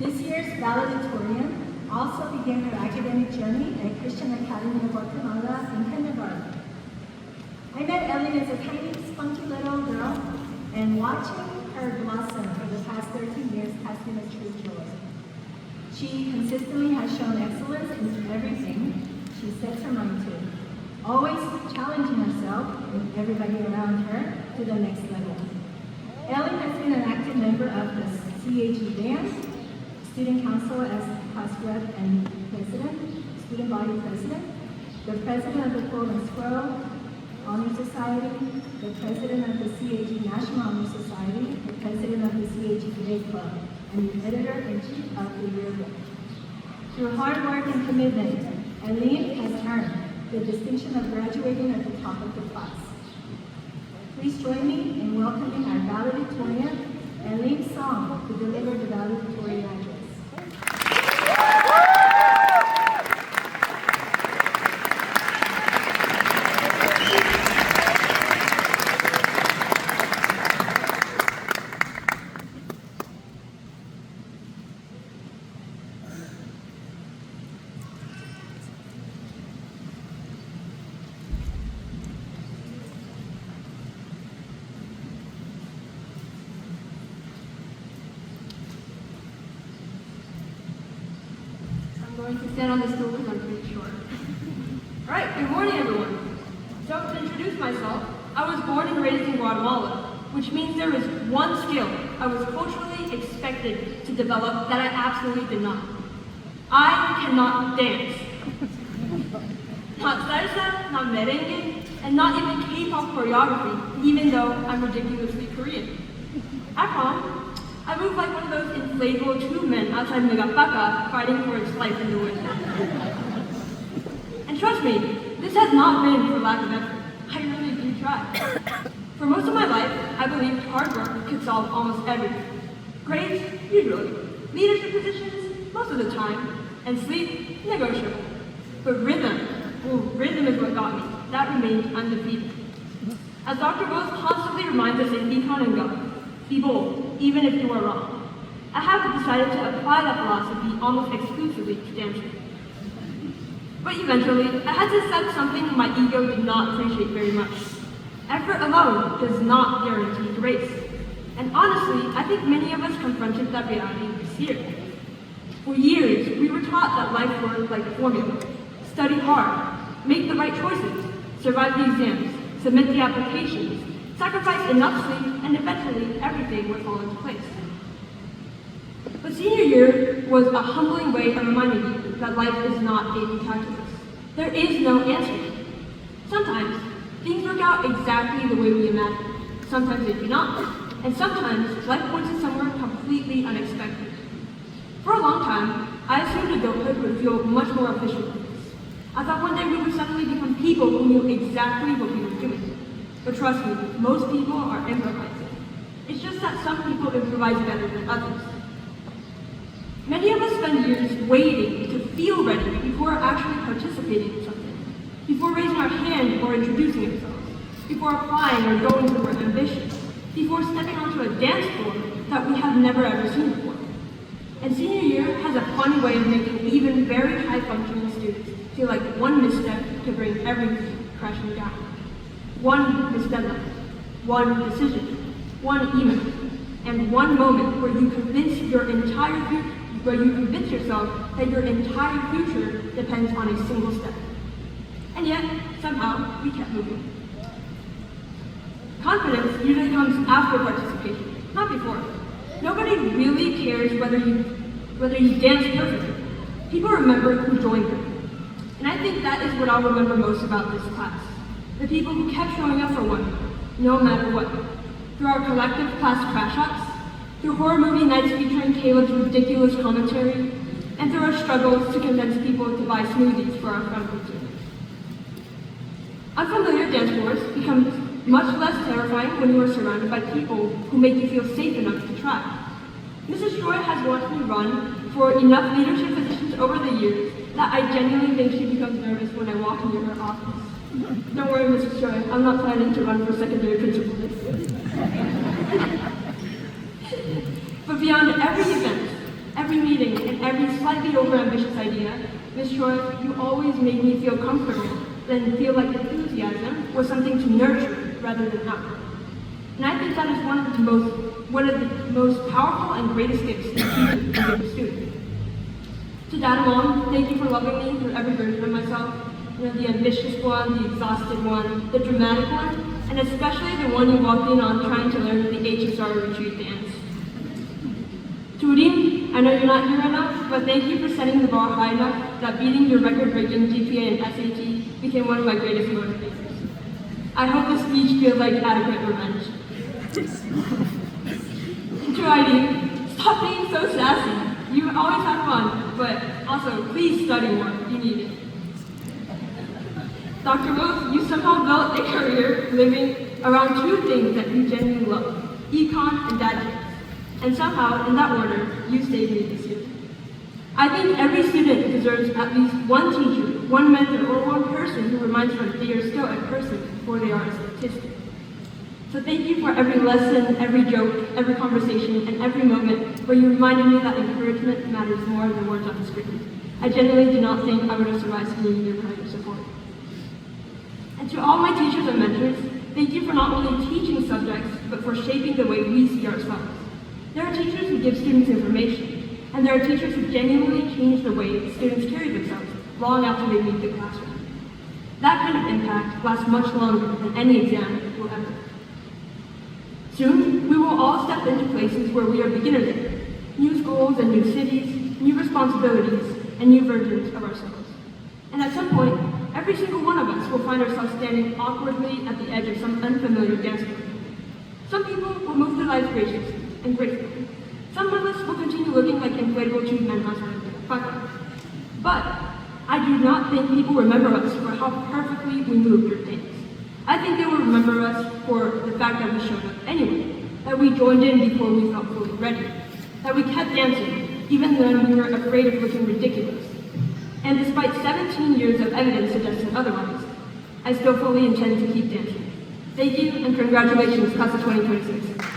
This year's valedictorian also began her academic journey at Christian Academy of Guatemala in kindergarten. I met Elim as a tiny, spunky little girl, and watching her blossom for the past 13 years has been a true joy. She consistently has shown excellence in everything she sets her mind to, always challenging herself and everybody around her to the next level. Elim has been an active member of the CAG band, student council as class rep and president, student body president, the president of the Quill and Squirrel Honor Society, the president of the CAG National Honor Society, the president of the CAG Day Club, and the editor-in-chief of the yearbook. Through hard work and commitment, Elim has earned the distinction of graduating at the top of the class. Please join me in welcoming our valedictorian, Elim Song, to deliver the valedictorian address. I'm going to stand on the stool because I'm pretty short. Alright, good morning everyone. So to introduce myself, I was born and raised in Guatemala, which means there is one skill I was culturally expected to develop that I absolutely did not. I cannot dance. Not salsa, not merengue, and not even K-pop choreography, even though I'm ridiculously Korean. At prom, I moved like one of those inflatable tube men outside Megapaka fighting for its life in the wind. And trust me, this has not been for lack of effort. I really do try. For most of my life, I believed hard work could solve almost everything. Grades, usually. Leadership positions, most of the time. And sleep, negotiable. But rhythm is what got me. That remained undefeated. As Dr. Wells constantly reminds us in Econ and Gov, be bold, even if you are wrong. I have decided to apply that philosophy almost exclusively to dancing. But eventually, I had to accept something my ego did not appreciate very much. Effort alone does not guarantee grace. And honestly, I think many of us confronted that reality this year. For years, we were taught that life worked like formula. Study hard, make the right choices, survive the exams, submit the applications, sacrifice enough sleep, and eventually everything would fall into place. But senior year was a humbling way of reminding you that life is not a calculus. There is no answer. Sometimes things work out exactly the way we imagine. Sometimes they do not. And sometimes life points us somewhere completely unexpected. For a long time, I assumed adulthood would feel much more official than this. I thought one day we would suddenly become people who knew exactly what we were doing. But trust me, most people are improvising. It's just that some people improvise better than others. Many of us spend years waiting to feel ready before actually participating in something, before raising our hand or introducing ourselves, before applying or going to our ambition, before stepping onto a dance floor that we have never ever seen before. And senior year has a funny way of making even very high-functioning students feel like one misstep could bring everything crashing down. One missed deadline, one decision, one email, and one moment where you convince yourself that your entire future depends on a single step. And yet, somehow, we kept moving. Confidence usually comes after participation, not before. Nobody really cares whether you dance perfectly. People remember who joined them. And I think that is what I'll remember most about this class. The people who kept showing up for one, no matter what. Through our collective class crash ups, through horror movie nights featuring Caleb's ridiculous commentary, and through our struggles to convince people to buy smoothies for our friend group. Unfamiliar dance floors become much less terrifying when you are surrounded by people who make you feel safe enough to try. Mrs. Joy has watched me run for enough leadership positions over the years that I genuinely think she becomes nervous when I walk into her office. Don't worry, Mrs. Joy, I'm not planning to run for secondary principal this year. But beyond every event, every every meeting and every slightly overambitious idea, Ms. Choi, you always made me feel comfortable and feel like enthusiasm was something to nurture rather than outgrow. And I think that is one of the most powerful and greatest gifts a teacher can give a student. To Dad and Mom, thank you for loving me through every version of myself. You know, the ambitious one, the exhausted one, the dramatic one, and especially the one you walked in on trying to learn the HSR retreat dance. To Elim, I know you're not here enough, but thank you for setting the bar high enough that beating your record-breaking GPA and SAT became one of my greatest motivators. I hope this speech feels like adequate revenge. To Elim, stop being so sassy. You always have fun, but also please study more. You need it. Dr. Wolf, you somehow built a career living around two things that you genuinely love, econ and dad jokes. And somehow, in that order, you saved me this year. I think every student deserves at least one teacher, one mentor, or one person who reminds them they are still a person before they are a statistic. So thank you for every lesson, every joke, every conversation, and every moment where you reminded me that encouragement matters more than words on the screen. I genuinely do not think I would have survived school year without your support. And to all my teachers and mentors, thank you for not only teaching subjects, but for shaping the way we see ourselves. There are teachers who give students information, and there are teachers who genuinely change the way students carry themselves long after they leave the classroom. That kind of impact lasts much longer than any exam will ever. Soon, we will all step into places where we are beginners in, new schools and new cities, new responsibilities, and new versions of ourselves. And at some point, every single one of us will find ourselves standing awkwardly at the edge of some unfamiliar dance floor. Some people will move through life graciously and gracefully. Some of us will continue looking like inflatable tube men outside of the fun. But I do not think people remember us for how perfectly we moved through things. I think they will remember us for the fact that we showed up anyway, that we joined in before we felt fully ready, that we kept dancing even when we were afraid of looking ridiculous. And despite 17 years of evidence suggesting otherwise, I still fully intend to keep dancing. Thank you, and congratulations, class of 2026.